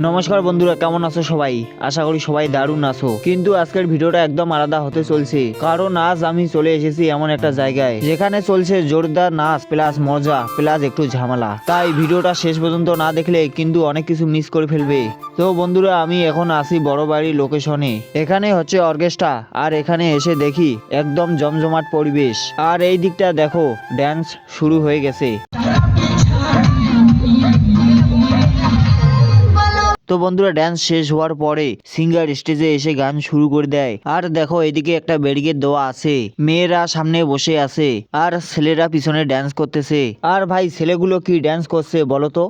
নমস্কার বন্ধুরা, কেমন আছো সবাই? আশা করি সবাই দারুণ আছো। কিন্তু আজকের ভিডিওটা একদম আলাদা হতে চলছে, কারণ আজ আমি চলে এসেছি এমন একটা জায়গায় যেখানে চলছে জোরদার নাচ প্লাস মজা প্লাস একটু ঝামেলা। তাই ভিডিওটা শেষ পর্যন্ত না দেখলে কিন্তু অনেক কিছু মিস করে ফেলবে। তো বন্ধুরা, আমি এখন আসি বড় বাড়ির লোকেশনে। এখানে হচ্ছে অর্কেস্ট্রা, আর এখানে এসে দেখি একদম জমজমাট পরিবেশ। আর এই দিকটা দেখো, ড্যান্স শুরু হয়ে গেছে। তো বন্ধুরা, ড্যান্স শেষ হওয়ার পরে সিঙ্গার স্টেজে এসে গান শুরু করে দেয়। আর দেখো, এদিকে একটা ব্যারিকেড দেওয়া আছে, মেয়েরা সামনে বসে আছে আর ছেলেরা পিছনে ড্যান্স করতেছে। আর ভাই, ছেলেগুলো কি ড্যান্স করছে বলো তো?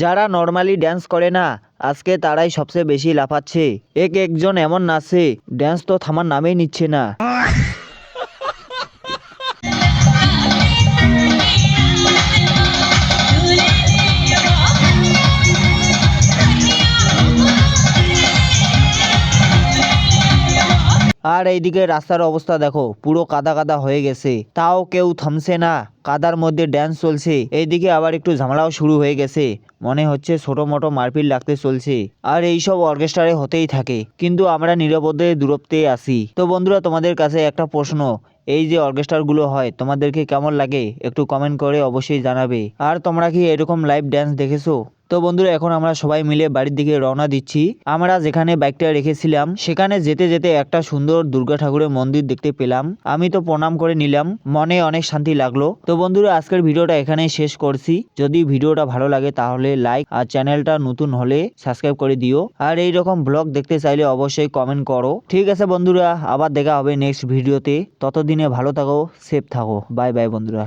যারা নর্মালি ড্যান্স করে না, আজকে তারাই সবচেয়ে বেশি লাফাচ্ছে। একজন এমন নাচছে, ড্যান্স তো থামার নামেই নিচ্ছে না। আর এইদিকে রাস্তার অবস্থা দেখো, পুরো কাদা কাদা হয়ে গেছে, তাও কেউ থামছে না, কাদার মধ্যে ড্যান্স চলছে। এইদিকে আবার একটু ঝামেলাও শুরু হয়ে গেছে, মনে হচ্ছে ছোট মোটো মারপিট লাগতে চলছে। আর এইসব অর্কেস্ট্রারে হতেই থাকে, কিন্তু আমরা নিরাপদে দূরত্বে আছি। তো বন্ধুরা, তোমাদের কাছে একটা প্রশ্ন, এই যে অর্কেস্ট্রার গুলো হয় তোমাদেরকে কেমন লাগে একটু কমেন্ট করে অবশ্যই জানাবে। আর তোমরা কি এরকম লাইভ ড্যান্স দেখেছো? তো বন্ধুরা, এখন আমরা সবাই মিলে বাড়ির দিকে রওনা দিচ্ছি। আমরা যেখানে বাইকটা রেখেছিলাম সেখানে যেতে যেতে একটা সুন্দর দুর্গা ঠাকুরের মন্দির দেখতে পেলাম। আমি তো প্রণাম করে নিলাম, মনে অনেক শান্তি লাগলো। তো বন্ধুরা, আজকের ভিডিওটা এখানেই শেষ করছি। যদি ভিডিওটা ভালো লাগে তাহলে লাইক, আর চ্যানেলটা নতুন হলে সাবস্ক্রাইব করে দিও। আর এই রকম ব্লগ দেখতে চাইলে অবশ্যই কমেন্ট করো। ঠিক আছে বন্ধুরা, আবার দেখা হবে নেক্সট ভিডিওতে। ততদিনে ভালো থাকো, সেফ থাকো। বাই বাই বন্ধুরা।